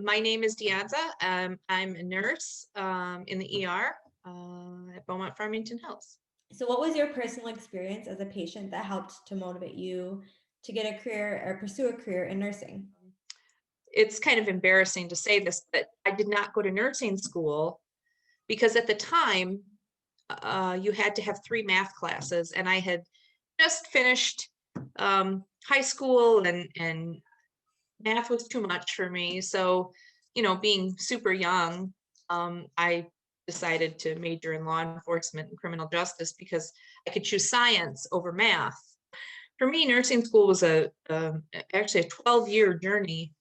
My name is Dionza. I'm a nurse in the ER at Beaumont Farmington Hills. So what was your personal experience as a patient that helped to motivate you to get a career or pursue a career in nursing? It's kind of embarrassing to say this, but I did not go to nursing school because at the time you had to have 3 math classes, and I had just finished high school, and math was too much for me. So, being super young, I decided to major in law enforcement and criminal justice because I could choose science over math. For me, nursing school was actually a 12-year journey.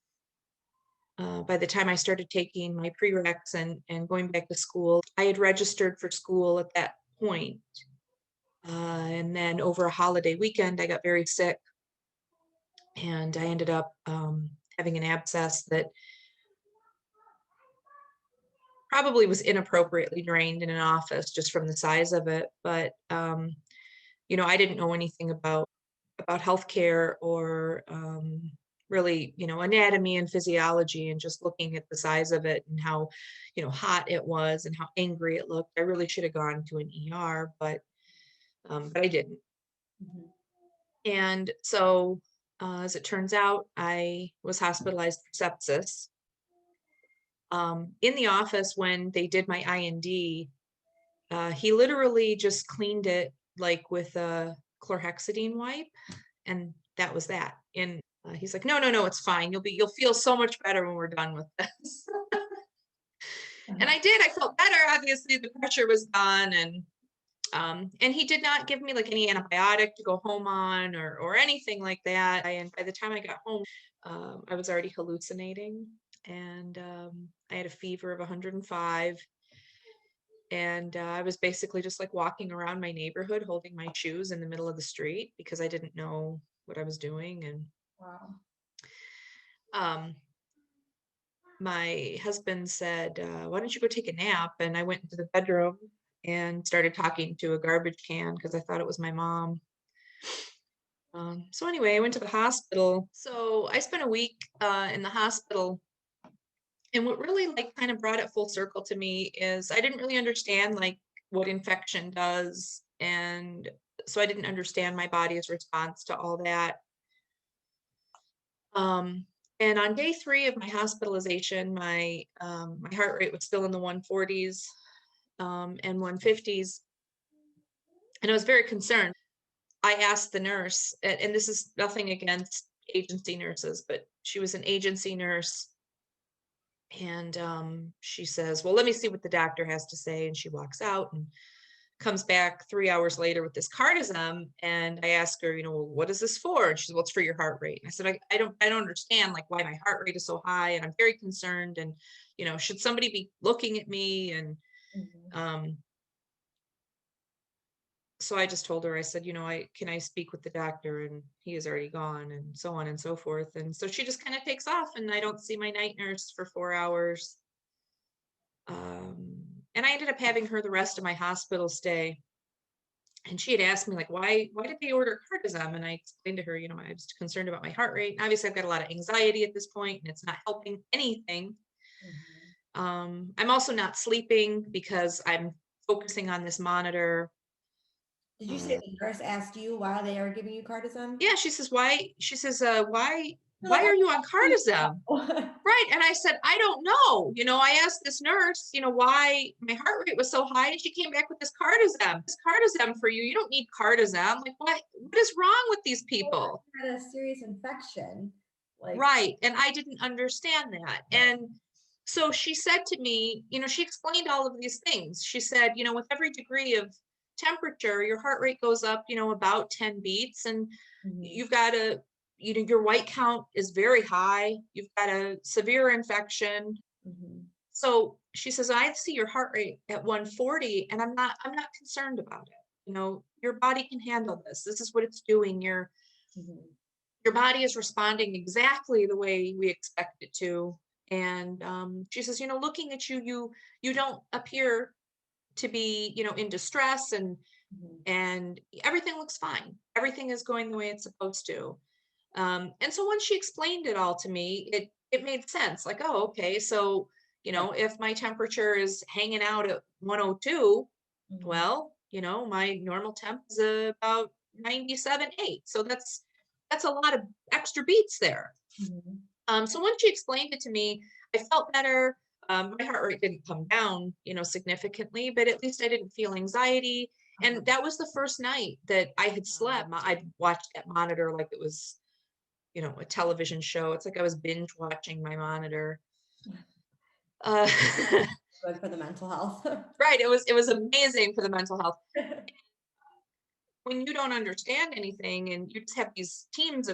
By the time I started taking my prereqs and going back to school, I had registered for school at that point. And then over a holiday weekend, I got very sick, and I ended up having an abscess that probably was inappropriately drained in an office just from the size of it. But I didn't know anything about healthcare or really, anatomy and physiology, and just looking at the size of it and how, hot it was and how angry it looked. I really should have gone to an ER, but I didn't. Mhm. And so, as it turns out, I was hospitalized for sepsis. In the office, when they did my IND, he literally just cleaned it like with a chlorhexidine wipe, and that was that. And he's like, "No, no, no, it's fine. You'll feel so much better when we're done with this." And I did. I felt better. Obviously, the pressure was gone, and he did not give me like any antibiotic to go home on or anything like that. And by the time I got home, I was already hallucinating, and I had a fever of 105. And I was basically just like walking around my neighborhood holding my shoes in the middle of the street because I didn't know what I was doing. And Wow. um, my husband said, "Why don't you go take a nap?" And I went into the bedroom and started talking to a garbage can because I thought it was my mom. So anyway, I went to the hospital. So I spent a week in the hospital. And what really like kind of brought it full circle to me is I didn't really understand like what infection does. And so I didn't understand my body's response to all that. Um, and on day 3 of my hospitalization, my heart rate was still in the 140s and 150s, and I was very concerned. I asked the nurse, and this is nothing against agency nurses, but she was an agency nurse. And she says, "Well, let me see what the doctor has to say." And she walks out and comes back 3 hours later with this cardizem. And I ask her, "Well, what is this for?" And she says, "Well, it's for your heart rate." And I said, I don't understand like why my heart rate is so high. And I'm very concerned. And, should somebody be looking at me? And Mhm. um, so I just told her, I said, can I speak with the doctor? And he is already gone, and so on and so forth. And so she just kind of takes off, and I don't see my night nurse for 4 hours. And I ended up having her the rest of my hospital stay. And she had asked me like, why did they order cardizem? And I explained to her, I was concerned about my heart rate. And obviously I've got a lot of anxiety at this point, and it's not helping anything. Mhm. I'm also not sleeping because I'm focusing on this monitor. Did you say Uh, the nurse asked you why they are giving you cardizem? yeah, she says, why You're like, why I are you on don't sleep cardizem? well. Right. And I said, I don't know. I asked this nurse, why my heart rate was so high. And she came back with this cardizem. This cardizem for you. You don't need cardizem. Like, what is wrong with these people? Had a serious infection. Like, Right. And I didn't understand that. And so she said to me, she explained all of these things. She said, with every degree of temperature, your heart rate goes up, about 10 beats. And mhm, you've got your white count is very high. You've got a severe infection. mhm, So she says, "I see your heart rate at 140, and I'm not concerned about it. Your body can handle this. This is what it's doing. mhm. Your body is responding exactly the way we expect it to." And she says, "Looking at you, you don't appear to be, in distress, Mhm. and everything looks fine. Everything is going the way it's supposed to." And so once she explained it all to me, it it made sense. Like, oh, okay. So, Right. if my temperature is hanging out at 102, Mhm. well, my normal temp is about 97.8. So that's a lot of extra beats there. Mhm. So once she explained it to me, I felt better. My heart rate didn't come down, significantly, but at least I didn't feel anxiety. Uh-huh. And that was the first night that I had slept. I watched that monitor like it was, a television show. It's like I was binge watching my monitor. Uh, Good for the mental health. right. It was amazing for the mental health. When you don't understand anything and you just have these teams of